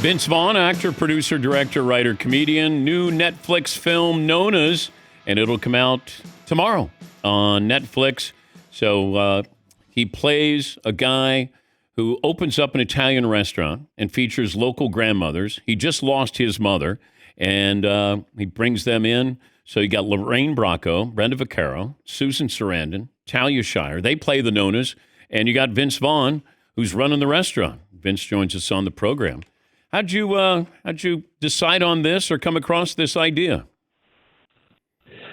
Vince Vaughn, actor, producer, director, writer, comedian, new Netflix film Nona's, and it'll come out tomorrow on Netflix. So he plays a guy who opens up an Italian restaurant and features local grandmothers. He just lost his mother, and he brings them in. So you got Lorraine Bracco, Brenda Vaccaro, Susan Sarandon, Talia Shire. They play the Nonas, and you got Vince Vaughn, who's running the restaurant. Vince joins us on the program. How'd you decide on this or come across this idea?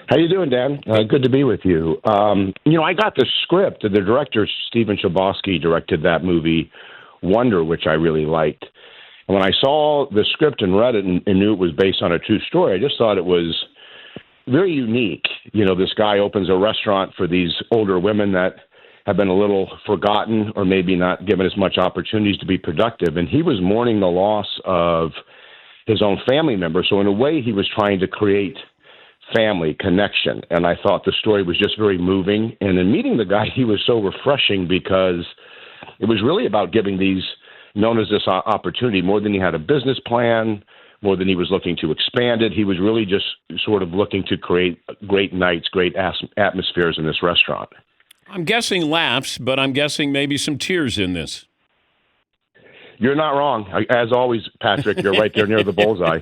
How you doing, Dan? Good to be with you. I got the script. The director, Stephen Chbosky, directed that movie, Wonder, which I really liked. And when I saw the script and read it and knew it was based on a true story, I just thought it was very unique. This guy opens a restaurant for these older women that have been a little forgotten or maybe not given as much opportunities to be productive. And he was mourning the loss of his own family member. So in a way, he was trying to create family connection. And I thought the story was just very moving. And in meeting the guy, he was so refreshing because it was really about giving these Nonas this opportunity more than he had a business plan, more than he was looking to expand it. He was really just sort of looking to create great nights, great atmospheres in this restaurant. I'm guessing laughs, but I'm guessing maybe some tears in this. You're not wrong. As always, Patrick, you're right there near the bullseye.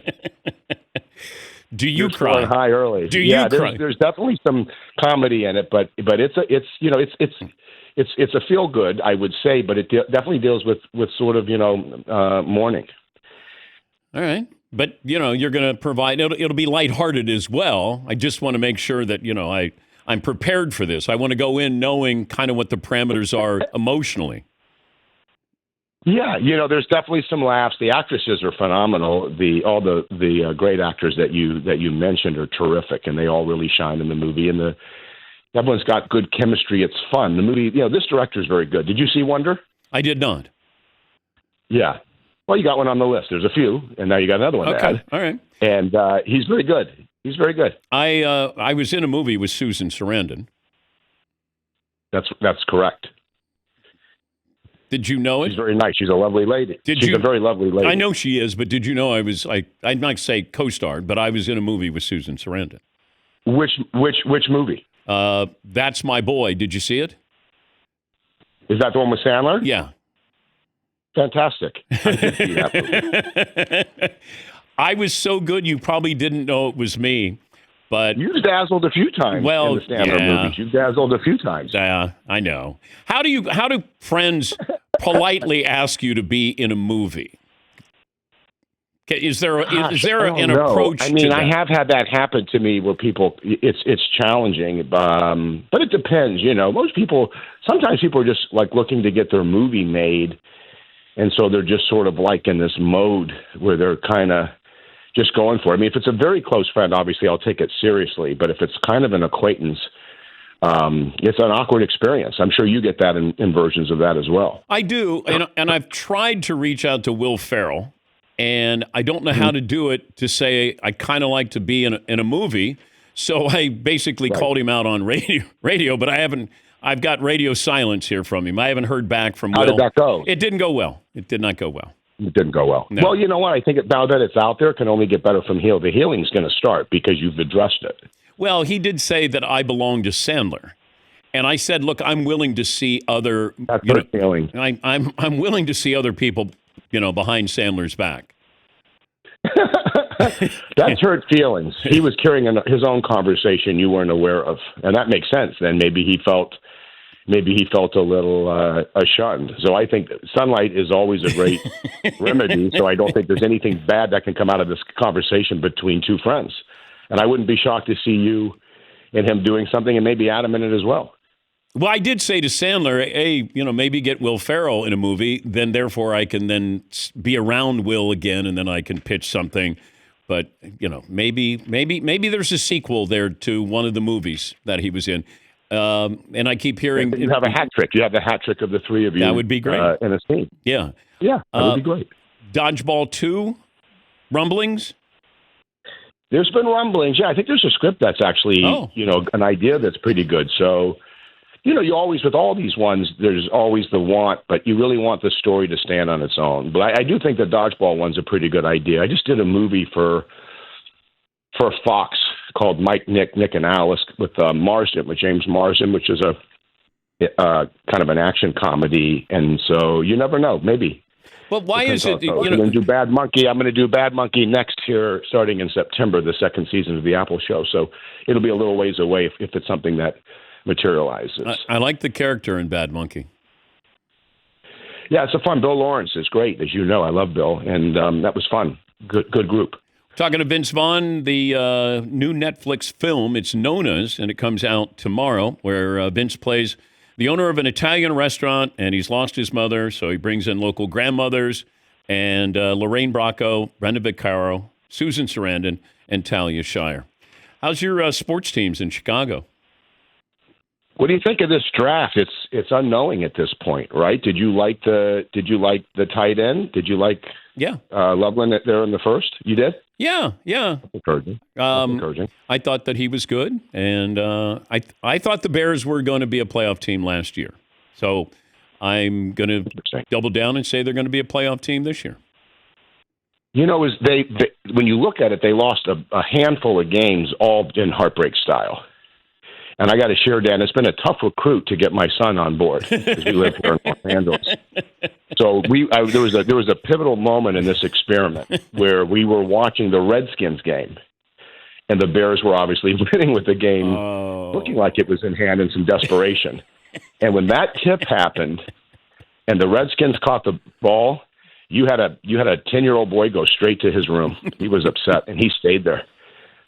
Do you You're cry? scoring high early. Do you cry? There's definitely some comedy in it, but it's a feel good, I would say, but it definitely deals with sort of mourning. All right, but you're going to provide. It'll be lighthearted as well. I just want to make sure that I'm prepared for this. I want to go in knowing kind of what the parameters are emotionally. Yeah, there's definitely some laughs. The actresses are phenomenal. All the great actors that you mentioned are terrific, and they all really shine in the movie. And everyone's got good chemistry. It's fun. The movie, this director is very good. Did you see Wonder? I did not. Yeah. Well, you got one on the list. There's a few, and now you got another one to add. All right. And he's very good. He's very good. I was in a movie with Susan Sarandon. That's correct. Did you know it? She's very nice. She's a lovely lady. She's a very lovely lady. I know she is, but did you know I'd not say co-starred, but I was in a movie with Susan Sarandon. Which movie? That's My Boy. Did you see it? Is that the one with Sandler? Yeah. Fantastic. I did see that movie. I was so good you probably didn't know it was me. But you've dazzled a few times in the Sandler movies. You've dazzled a few times. I know. How do friends politely ask you to be in a movie? Is there an approach? I mean, to that? I have had that happen to me where it's challenging, but it depends. Sometimes people are just like looking to get their movie made, and so they're just sort of like in this mode where they're kind of just going for it. I mean, if it's a very close friend, obviously I'll take it seriously. But if it's kind of an acquaintance, it's an awkward experience. I'm sure you get that in versions of that as well. I do, and I've tried to reach out to Will Ferrell, and I don't know how to do it to say I kind of like to be in a movie. So I basically called him out on radio, but I haven't. I've got radio silence here from him. I haven't heard back from Will. How did that go? It didn't go well. It did not go well. It didn't go well. No. Well, you know what? I think now that it's out there, it can only get better from here. The healing's going to start because you've addressed it. Well, he did say that I belong to Sandler. And I said, look, I'm willing to see other... That's her feeling. I'm willing to see other people, behind Sandler's back. That's hurt feelings. He was carrying his own conversation you weren't aware of. And that makes sense. Then maybe he felt a little shunned. So I think sunlight is always a great remedy. So I don't think there's anything bad that can come out of this conversation between two friends. And I wouldn't be shocked to see you and him doing something, and maybe Adam in it as well. Well, I did say to Sandler, hey, maybe get Will Ferrell in a movie, then therefore I can then be around Will again, and then I can pitch something. But, maybe there's a sequel there to one of the movies that he was in. And I keep hearing... You have a hat trick. You have the hat trick of the three of you. That would be great. In a scene. Yeah. Yeah, that would be great. Dodgeball 2, rumblings? There's been rumblings. Yeah, I think there's a script that's actually, an idea that's pretty good. So you always, with all these ones, there's always the want, but you really want the story to stand on its own. But I do think the dodgeball one's a pretty good idea. I just did a movie for Fox called Mike, Nick, and Alice with James Marsden, which is a kind of an action comedy. And so you never know, maybe. Well, why is it? I'm going to do Bad Monkey. I'm going to do Bad Monkey next here, starting in September, the second season of the Apple Show. So it'll be a little ways away if it's something that materializes. I like the character in Bad Monkey. Yeah, it's a fun. Bill Lawrence is great, as you know. I love Bill, and that was fun. Good group. Talking to Vince Vaughn, the new Netflix film, it's Nona's, and it comes out tomorrow, where Vince plays the owner of an Italian restaurant, and he's lost his mother, so he brings in local grandmothers, and Lorraine Bracco, Brenda Vaccaro, Susan Sarandon, and Talia Shire. How's your sports teams in Chicago? What do you think of this draft? It's unknowing at this point, right? Did you like the tight end? Did you like Loveland there in the first? You did? Yeah. Encouraging. Encouraging. I thought that he was good, and I thought the Bears were going to be a playoff team last year. So I'm going to double down and say they're going to be a playoff team this year. When you look at it, they lost a handful of games all in heartbreak style. And I got to share, Dan, it's been a tough recruit to get my son on board because we live here in Los Angeles. So there was a pivotal moment in this experiment where we were watching the Redskins game, and the Bears were obviously winning with the game looking like it was in hand in some desperation. And when that tip happened, and the Redskins caught the ball, you had a 10-year-old boy go straight to his room. He was upset, and he stayed there.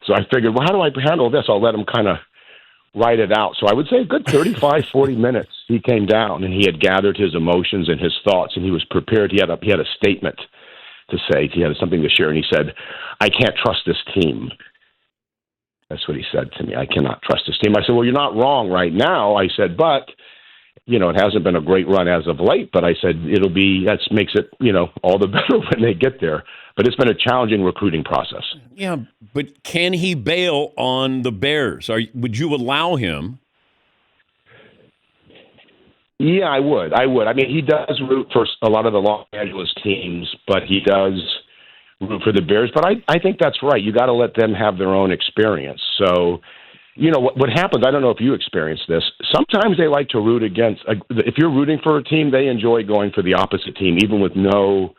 So I figured, well, how do I handle this? I'll let him kind of write it out. So I would say a good 35, 40 minutes he came down, and he had gathered his emotions and his thoughts, and he was prepared. He had a statement to say. He had something to share, and he said, I can't trust this team. That's what he said to me. I cannot trust this team. I said, well, you're not wrong right now. I said, but, it hasn't been a great run as of late, but I said that makes it, all the better when they get there. But it's been a challenging recruiting process. Yeah, but can he bail on the Bears? Would you allow him? Yeah, I would. I mean, he does root for a lot of the Los Angeles teams, but he does root for the Bears. But I think that's right. You got to let them have their own experience. So, what happens, I don't know if you experience this, sometimes they like to root against, if you're rooting for a team, they enjoy going for the opposite team, even with no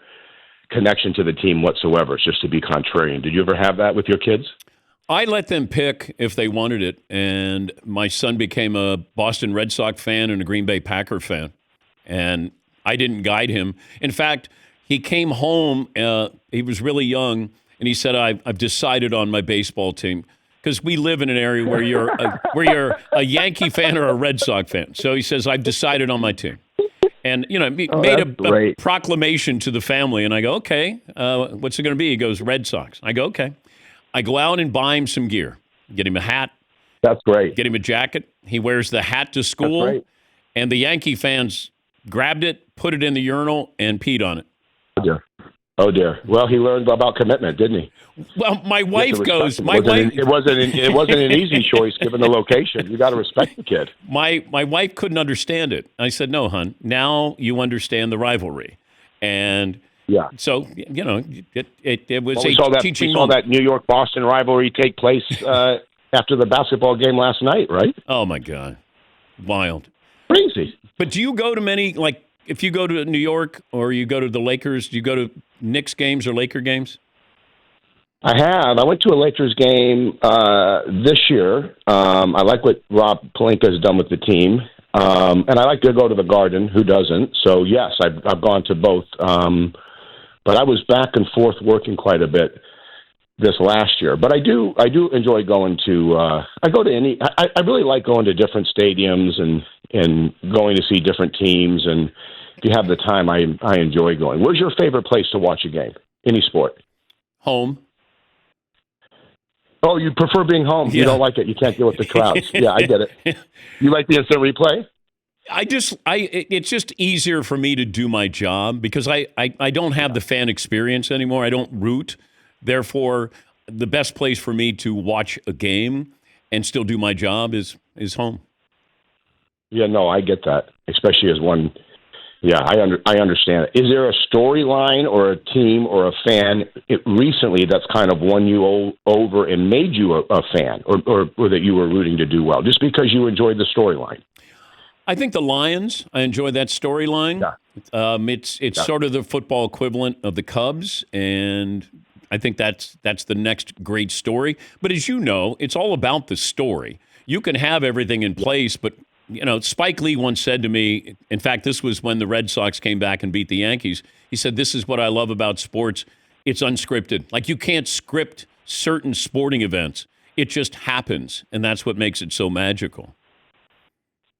connection to the team whatsoever. It's just to be contrarian. Did you ever have that with your kids? I let them pick if they wanted it, and my son became a Boston Red Sox fan and a Green Bay Packer fan, and I didn't guide him. In fact, he came home, he was really young, and he said, I've decided on my baseball team, because we live in an area where you're a Yankee fan or a Red Sox fan. So he says, I've decided on my team. And, made a proclamation to the family. And I go, okay, what's it going to be? He goes, Red Sox. I go, okay. I go out and buy him some gear. Get him a hat. That's great. Get him a jacket. He wears the hat to school. That's great. And the Yankee fans grabbed it, put it in the urinal, and peed on it. Oh, dear. Well, he learned about commitment, didn't he? Well, my wife goes. It wasn't an easy choice given the location. You got to respect the kid. My wife couldn't understand it. I said, "No, hon. Now you understand the rivalry." And so it was teaching moment. We saw that New York-Boston rivalry take place after the basketball game last night, right? Oh my God, wild, crazy. But do you go to many if you go to New York or you go to the Lakers? Do you go to Knicks games or Laker games? I have. I went to a Lakers game this year. I like what Rob Pelinka has done with the team, and I like to go to the Garden. Who doesn't? So yes, I've gone to both. But I was back and forth working quite a bit this last year. But I do enjoy going to. I go to any. I really like going to different stadiums and going to see different teams. And if you have the time, I enjoy going. Where's your favorite place to watch a game? Any sport? Home. Oh, you prefer being home. Yeah. You don't like it. You can't deal with the crowds. Yeah, I get it. You like the instant replay? It's just easier for me to do my job because I don't have the fan experience anymore. I don't root. Therefore, the best place for me to watch a game and still do my job is home. Yeah, no, I get that, especially as one. Yeah, I understand it. Is there a storyline or a team or a fan recently that's kind of won you over and made you a fan, or that you were rooting to do well, just because you enjoyed the storyline? I think the Lions. I enjoy that storyline. Yeah. It's Yeah. sort of the football equivalent of the Cubs, and I think that's the next great story. But as you know, it's all about the story. You can have everything in place, but Spike Lee once said to me, in fact, this was when the Red Sox came back and beat the Yankees. He said, "This is what I love about sports. It's unscripted. Like you can't script certain sporting events. It just happens, and that's what makes it so magical."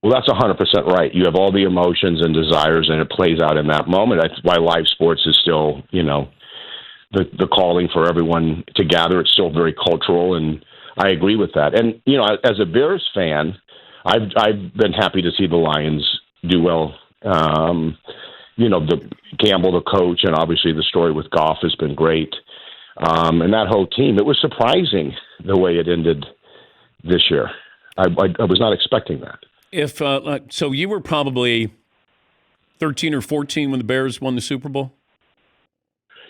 Well, that's 100% right. You have all the emotions and desires, and it plays out in that moment. That's why live sports is still, the calling for everyone to gather. It's still very cultural, and I agree with that. And as a Bears fan, I've been happy to see the Lions do well. The Campbell, the coach, and obviously the story with Goff has been great. And that whole team, it was surprising the way it ended this year. I was not expecting that. So you were probably 13 or 14 when the Bears won the Super Bowl?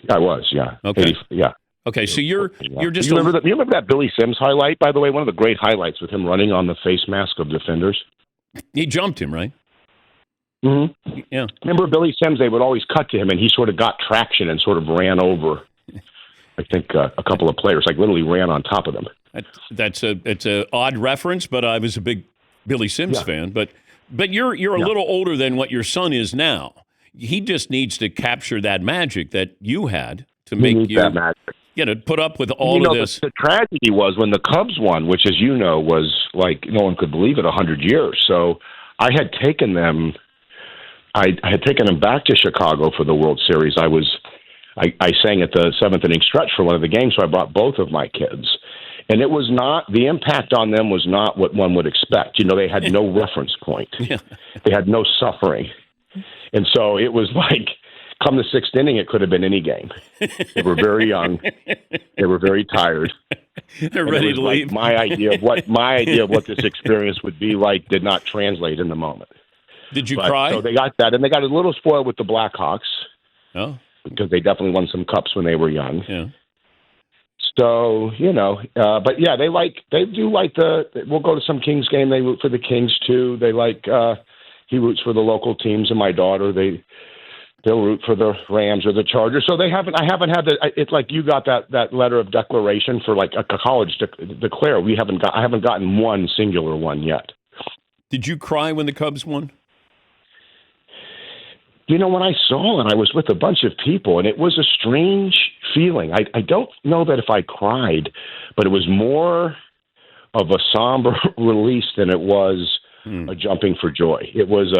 I was, yeah. Okay. Yeah. Okay, so you're just you remember that Billy Sims highlight, by the way? One of the great highlights with him running on the face mask of defenders. He jumped him, right? Mm-hmm. Yeah. Remember Billy Sims? They would always cut to him, and he sort of got traction and sort of ran over, I think, a couple of players, like literally ran on top of them. It's a odd reference, but I was a big Billy Sims fan. But you're a little older than what your son is now. He just needs to capture that magic that you had to make you that magic. Put up with all of this. The tragedy was when the Cubs won, which, as you know, was like no one could believe it, 100 years. So I had taken them. I had taken them back to Chicago for the World Series. I sang at the seventh inning stretch for one of the games, so I brought both of my kids. And it was not, the impact on them was not what one would expect. They had no reference point. Yeah. They had no suffering. And so it was like, come the sixth inning, it could have been any game. They were very young. They were very tired. They're ready to leave. My idea of what this experience would be like did not translate in the moment. Did you cry? So they got that, and they got a little spoiled with the Blackhawks. Oh. Because they definitely won some cups when they were young. Yeah. So, but yeah, they do like we'll go to some Kings game. They root for the Kings too. They he roots for the local teams, and my daughter, they'll root for the Rams or the Chargers. So I haven't had it's like you got that letter of declaration for like a college declare. I haven't gotten one singular one yet. Did you cry when the Cubs won? When I saw it, I was with a bunch of people, and it was a strange feeling. I don't know that if I cried, but it was more of a somber release than it was a jumping for joy. It was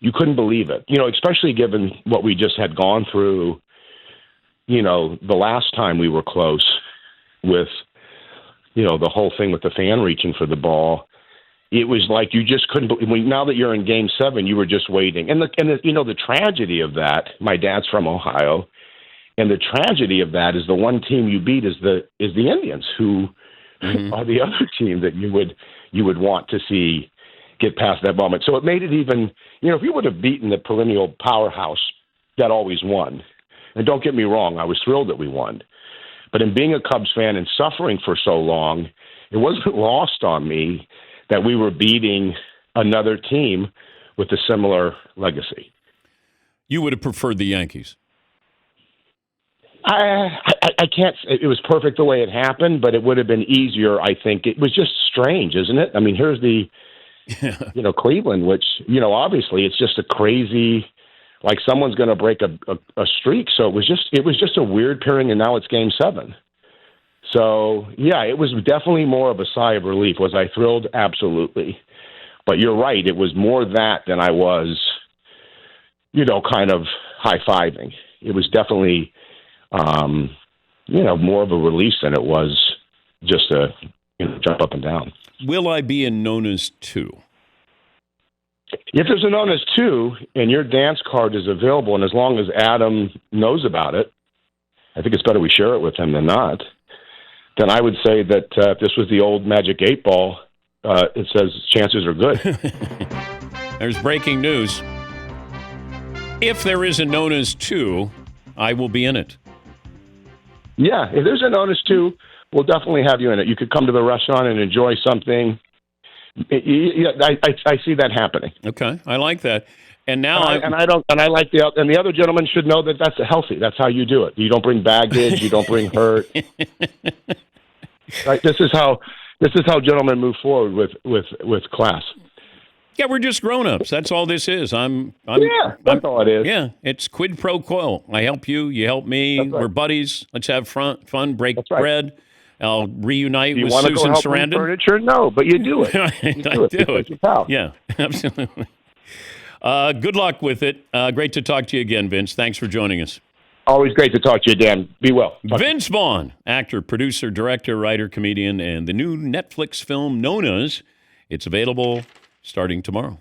you couldn't believe it, especially given what we just had gone through, the last time we were close with, the whole thing with the fan reaching for the ball. It was like you just couldn't believe. Now that you're in Game 7, you were just waiting. And the tragedy of that. My dad's from Ohio, and the tragedy of that is the one team you beat is the Indians, who are the other team that you would want to see get past that moment. So it made it even. If you would have beaten the perennial powerhouse that always won, and don't get me wrong, I was thrilled that we won. But in being a Cubs fan and suffering for so long, it wasn't lost on me that we were beating another team with a similar legacy. You would have preferred the Yankees. I can't. It was perfect the way it happened, but it would have been easier. I think it was just strange, isn't it? I mean, here's the, Cleveland, which obviously it's just a crazy, like someone's going to break a streak. So it was just a weird pairing, and now it's Game 7. So, yeah, it was definitely more of a sigh of relief. Was I thrilled? Absolutely. But you're right. It was more that than I was, kind of high-fiving. It was definitely, more of a release than it was just a jump up and down. Will I be in Nona's 2? If there's a Nona's 2 and your dance card is available, and as long as Adam knows about it, I think it's better we share it with him than not. Then I would say that if this was the old Magic 8 Ball, it says chances are good. There's breaking news. If there is a Nona's 2, I will be in it. Yeah, if there's a Nona's 2, we'll definitely have you in it. You could come to the restaurant and enjoy something. I see that happening. Okay, I like that. And now the other gentleman should know that that's healthy. That's how you do it. You don't bring baggage. You don't bring hurt. Right? This is how gentlemen move forward with class. Yeah, we're just grown-ups. That's all this is. That's all it is. Yeah, it's quid pro quo. I help you, you help me. Right. We're buddies. Let's have fun, break That's right. bread. I'll reunite You with want to go Susan help Sarandon. move furniture? No, but you do it. I do it. Yeah, absolutely. Good luck with it. Great to talk to you again, Vince. Thanks for joining us. Always great to talk to you, Dan. Be well. Vince Vaughn, actor, producer, director, writer, comedian, and the new Netflix film Nona's. It's available starting tomorrow.